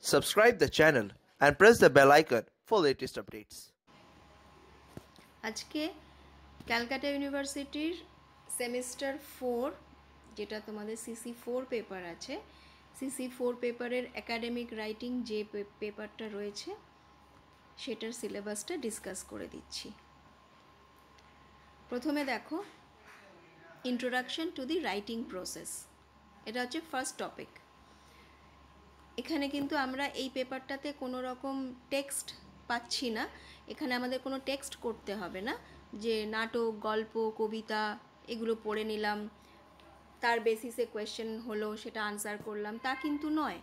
Subscribe the channel and press the bell icon for latest updates. আজকে ক্যালকাটা ইউনিভার্সিটির semester 4 যেটা তোমাদের সিসি 4 পেপার আছে, সিসি 4 পেপারের একাডেমিক রাইটিং যে পেপারটা রয়েছে সেটার সিলেবাসটা ডিসকাস করে দিচ্ছি। প্রথমে দেখো, introduction to the writing process, এটা হচ্ছে ফার্স্ট টপিক। এখানে কিন্তু আমরা এই পেপারটাতে কোনো রকম টেক্সট পাচ্ছি না, এখানে আমাদের কোনো টেক্সট করতে হবে না যে নাটক, গল্প, কবিতা এগুলো পড়ে নিলাম, তার বেসিসে কোয়েশ্চেন হলো সেটা আনসার করলাম, তা কিন্তু নয়।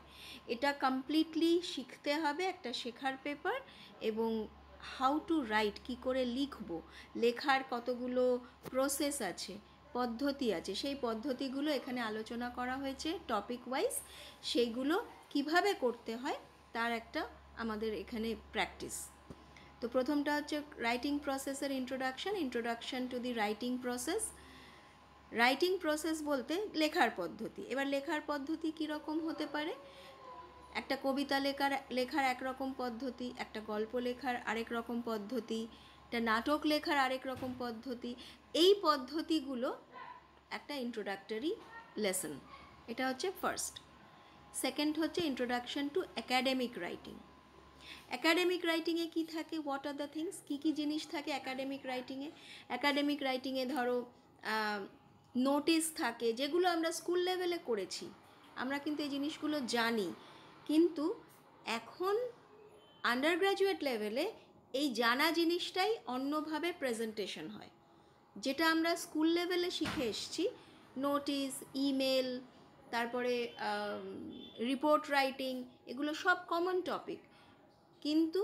এটা কমপ্লিটলি শিখতে হবে, একটা শেখার পেপার। এবং হাউ টু রাইট, কী করে লিখব, লেখার কতগুলো প্রসেস আছে, পদ্ধতি আছে, সেই পদ্ধতিগুলো এখানে আলোচনা করা হয়েছে টপিক ওয়াইজ। সেইগুলো কিভাবে করতে হয় তার একটা আমাদের এখানে প্র্যাকটিস। তো প্রথমটা হচ্ছে রাইটিং প্রসেসের introduction to the writing process. Writing process বলতে লেখার পদ্ধতি। এবার লেখার পদ্ধতি কীরকম হতে পারে? একটা কবিতা লেখার একরকম পদ্ধতি, একটা গল্প লেখার আরেক রকম পদ্ধতি, একটা নাটক লেখার আরেক রকম পদ্ধতি। এই পদ্ধতিগুলো একটা ইন্ট্রোডাক্টরি লেসন, এটা হচ্ছে ফার্স্ট। সেকেন্ড হচ্ছে introduction to academic writing. Academic রাইটিংয়ে কী থাকে, হোয়াট আর দ্য থিংস, কী কী জিনিস থাকে অ্যাকাডেমিক রাইটিংয়ে? অ্যাকাডেমিক রাইটিংয়ে ধরো নোটিস থাকে, যেগুলো আমরা স্কুল লেভেলে করেছি, আমরা কিন্তু এই জিনিসগুলো জানি, কিন্তু এখন আন্ডার গ্র্যাজুয়েট লেভেলে এই জানা জিনিসটাই অন্যভাবে প্রেজেন্টেশন হয়। যেটা আমরা স্কুল লেভেলে শিখে এসেছি, নোটিস, ইমেল, তারপরে রিপোর্ট রাইটিং, এগুলো সব কমন টপিক। কিন্তু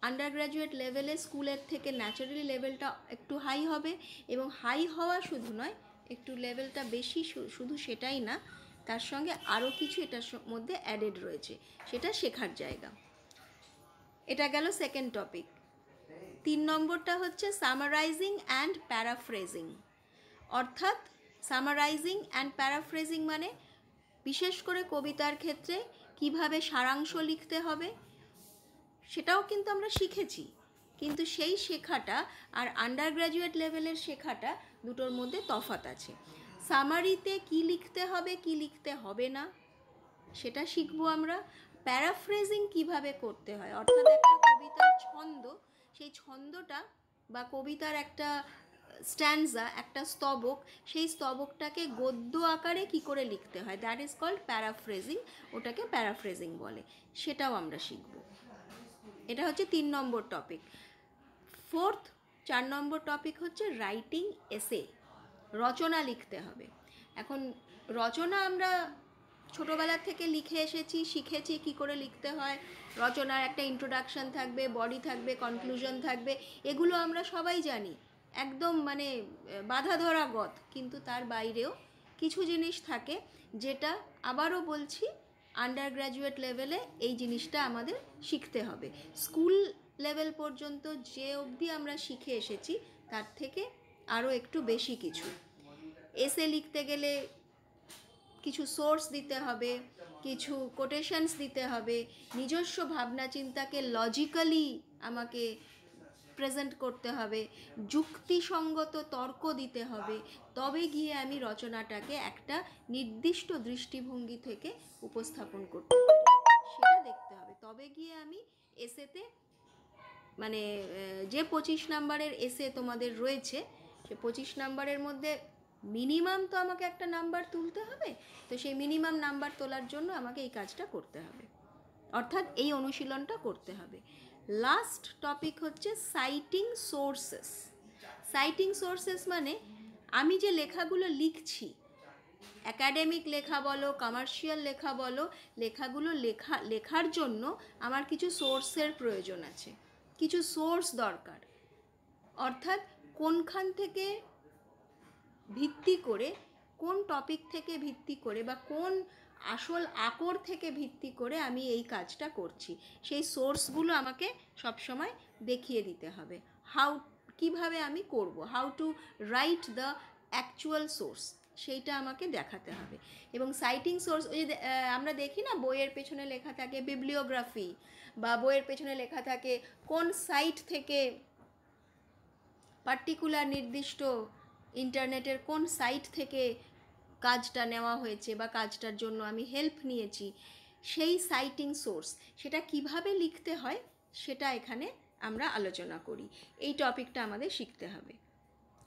আন্ডার গ্র্যাজুয়েট লেভেলে স্কুলের থেকে ন্যাচারালি লেভেলটা একটু হাই হবে, এবং হাই হওয়া শুধু নয়, একটু লেভেলটা বেশি, শুধু সেটাই না, তার সঙ্গে আরও কিছু এটার মধ্যে অ্যাডেড রয়েছে, সেটা শেখার জায়গা। এটা গেল সেকেন্ড টপিক। 3 নম্বরটা হচ্ছে সামারাইজিং অ্যান্ড প্যারাফ্রেজিং। অর্থাৎ সামারাইজিং অ্যান্ড প্যারাফ্রেজিং মানে বিশেষ করে কবিতার ক্ষেত্রে কিভাবে সারাংশ লিখতে হবে, সেটাও কিন্তু আমরা শিখেছি, কিন্তু সেই শেখাটা আর আন্ডার গ্র্যাজুয়েট লেভেলের শেখাটা দুটোর মধ্যে তফাৎ আছে। সামারিতে কি লিখতে হবে, কি লিখতে হবে না, সেটা শিখবো আমরা। প্যারাফ্রেজিং কিভাবে করতে হয়, অর্থাৎ একটা কবিতার ছন্দ, সেই ছন্দটা বা কবিতার একটা স্ট্যান্ডজা, একটা স্তবক, সেই স্তবকটাকে গদ্য আকারে কি করে লিখতে হয়, দ্যাট ইজ কল্ড প্যারাফ্রেজিং। ওটাকে প্যারাফ্রেজিং বলে, সেটাও আমরা শিখব। এটা হচ্ছে 3 নম্বর টপিক। 4 নম্বর টপিক হচ্ছে রাইটিং এসে, রচনা লিখতে হবে। এখন রচনা আমরা ছোটোবেলা থেকে লিখে এসেছি, শিখেছি কি করে লিখতে হয়। রচনার একটা ইন্ট্রোডাকশন থাকবে, বডি থাকবে, কনক্লুশন থাকবে, এগুলো আমরা সবাই জানি, একদম মানে বাধা ধরা গত। কিন্তু তার বাইরেও কিছু জিনিস থাকে, যেটা আবারও বলছি আন্ডার গ্র্যাজুয়েট লেভেলে এই জিনিসটা আমাদের শিখতে হবে। স্কুল লেভেল পর্যন্ত যে অবধি আমরা শিখে এসেছি তার থেকে আরও একটু বেশি কিছু। এসে লিখতে গেলে কিছু সোর্স দিতে হবে, কিছু কোটেশনস দিতে হবে, নিজস্ব ভাবনা চিন্তাকে লজিক্যালি আমাকে প্রেজেন্ট করতে হবে, যুক্তিসঙ্গত তর্ক দিতে হবে, তবে গিয়ে আমি রচনাটাকে একটা নির্দিষ্ট দৃষ্টিভঙ্গি থেকে উপস্থাপন করতে পারি, সেটা দেখতে হবে। তবে গিয়ে আমি এসেতে, মানে যে 25 নাম্বারের এসে তোমাদের রয়েছে, সে 25 নাম্বারের মধ্যে মিনিমাম তো আমাকে একটা নাম্বার তুলতে হবে, তো সেই মিনিমাম নাম্বার তোলার জন্য আমাকে এই কাজটা করতে হবে, অর্থাৎ এই অনুশীলনটা করতে হবে। লাস্ট টপিক হচ্ছে সাইটিং সোর্সেস। সাইটিং সোর্সেস মানে আমি যে লেখাগুলো লিখছি, অ্যাকাডেমিক লেখা বলো, কমার্শিয়াল লেখা বলো, লেখাগুলো লেখার জন্য আমার কিছু সোর্সের প্রয়োজন আছে, কিছু সোর্স দরকার। অর্থাৎ কোনখান থেকে ভিত্তি করে, কোন টপিক থেকে ভিত্তি করে, বা কোন আসল আকর থেকে ভিত্তি করে আমি এই কাজটা করছি, সেই সোর্সগুলো আমাকে সবসময় দেখিয়ে দিতে হবে। কিভাবে আমি করব, how to write the actual source, সেইটা আমাকে দেখাতে হবে। এবং সাইটিং সোর্স, ওই যে আমরা দেখি না বইয়ের পেছনে লেখা থাকে বিবলিওগ্রাফি, বা বইয়ের পেছনে লেখা থাকে কোন সাইট থেকে, পার্টিকুলার নির্দিষ্ট ইন্টারনেটের কোন সাইট থেকে কাজটা নেওয়া হয়েছে বা কাজটার জন্য আমি হেল্প নিয়েছি, সেই সাইটিং সোর্স সেটা কিভাবে লিখতে হয় সেটা এখানে আমরা আলোচনা করি। এই টপিকটা আমাদের শিখতে হবে।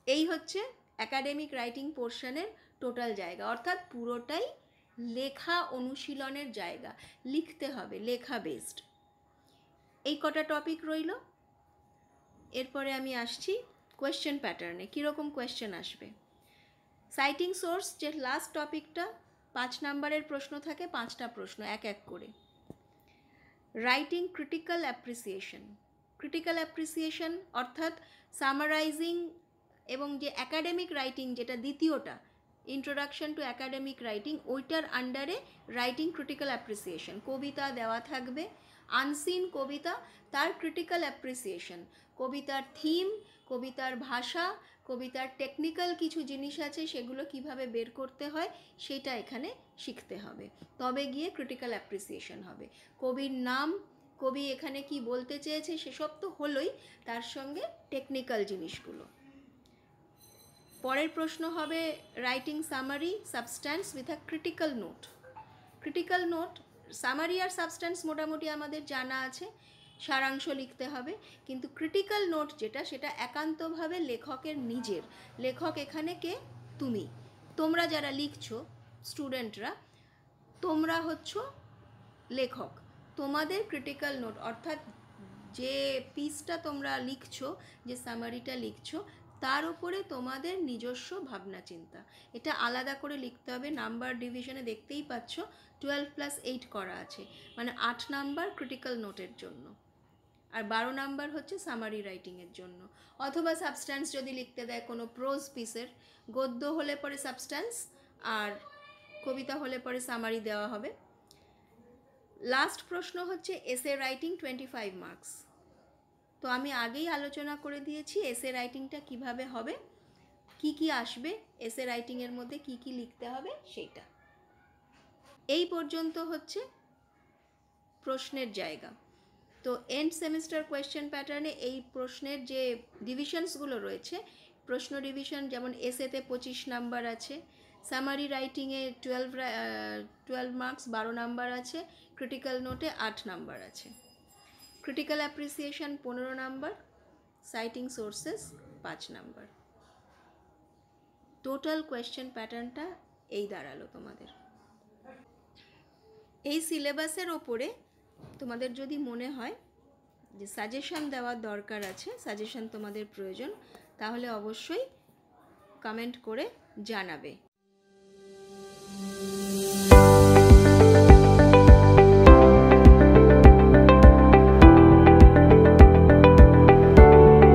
এই হচ্ছে অ্যাকাডেমিক রাইটিং পোর্শনের টোটাল জায়গা, অর্থাৎ পুরোটাই লেখা অনুশীলনের জায়গা, লিখতে হবে, লেখা বেসড। এই কটা টপিক রইল। এরপরে আমি আসছি কোয়েশ্চেন প্যাটার্নে, কীরকম কোয়েশ্চেন আসবে। সাইটিং সোর্স যে লাস্ট টপিকটা, 5 নাম্বারের প্রশ্ন থাকে, 5টা প্রশ্ন এক এক করে। Writing critical appreciation, critical appreciation অর্থাৎ সামারাইজিং, এবং যে অ্যাকাডেমিক রাইটিং যেটা দ্বিতীয়টা, ইন্ট্রোডাকশন টু অ্যাকাডেমিক রাইটিং, ওইটার আন্ডারে রাইটিং ক্রিটিক্যাল অ্যাপ্রিসিয়েশন, কবিতা দেওয়া থাকবে, আনসিন কবিতা, তার ক্রিটিক্যাল অ্যাপ্রিসিয়েশন, কবিতার থিম, কবিতার ভাষা, কবিতার টেকনিক্যাল কিছু জিনিস আছে সেগুলো কিভাবে বের করতে হয় সেটা এখানে শিখতে হবে, তবে গিয়ে ক্রিটিক্যাল অ্যাপ্রিসিয়েশন হবে। কবির নাম, কবি এখানে কি বলতে চেয়েছে সেসব তো হলোই, তার সঙ্গে টেকনিক্যাল জিনিসগুলো। পরের প্রশ্ন হবে writing summary substance with a critical note. Critical note, summary আর সাবস্ট্যান্স মোটামুটি আমাদের জানা আছে, সারাংশ লিখতে হবে, কিন্তু ক্রিটিক্যাল নোট যেটা, সেটা একান্তভাবে লেখকের নিজের। লেখক এখানে কে? তুমি, তোমরা যারা লিখছো, স্টুডেন্টরা, তোমরা হচ্ছ লেখক। তোমাদের ক্রিটিক্যাল নোট অর্থাৎ যে পিসটা তোমরা লিখছো, যে সামারিটা লিখছো, তার উপরে তোমাদের নিজস্ব ভাবনা চিন্তা, এটা আলাদা করে লিখতে হবে। নাম্বার ডিভিশনে দেখতেই পাচ্ছ 12+8 করা আছে, মানে 8 নাম্বার ক্রিটিক্যাল নোটের জন্য, আর 12 নাম্বার হচ্ছে সামারি রাইটিংয়ের জন্য। অথবা সাবস্ট্যান্স যদি লিখতে দেয় কোনো প্রোজ পিসের, গদ্য হলে পরে সাবস্ট্যান্স, আর কবিতা হলে পরে সামারি দেওয়া হবে। লাস্ট প্রশ্ন হচ্ছে এসে রাইটিং 25 মার্কস। তো আমি আগেই আলোচনা করে দিয়েছি এসে রাইটিংটা কিভাবে হবে, কি কি আসবে এসে রাইটিংয়ের মধ্যে, কি কি লিখতে হবে সেইটা। এই পর্যন্ত হচ্ছে প্রশ্নের জায়গা। তো এন্ড সেমিস্টার কোয়েশ্চেন প্যাটার্নে এই প্রশ্নের যে ডিভিশনসগুলো রয়েছে, প্রশ্ন ডিভিশন যেমন এসেতে 25 নাম্বার আছে, সামারি রাইটিংয়ে 12 মার্কস 12 নাম্বার আছে, ক্রিটিক্যাল নোটে 8 নাম্বার আছে, critical appreciation 15 number, citing sources 5 number. Total question প্যাটার্নটা এই দাঁড়ালো তোমাদের। এই সিলেবাসের ওপরে তোমাদের যদি মনে হয় যে সাজেশন দেওয়ার দরকার আছে, সাজেশন তোমাদের প্রয়োজন, তাহলে অবশ্যই কমেন্ট করে জানাবে।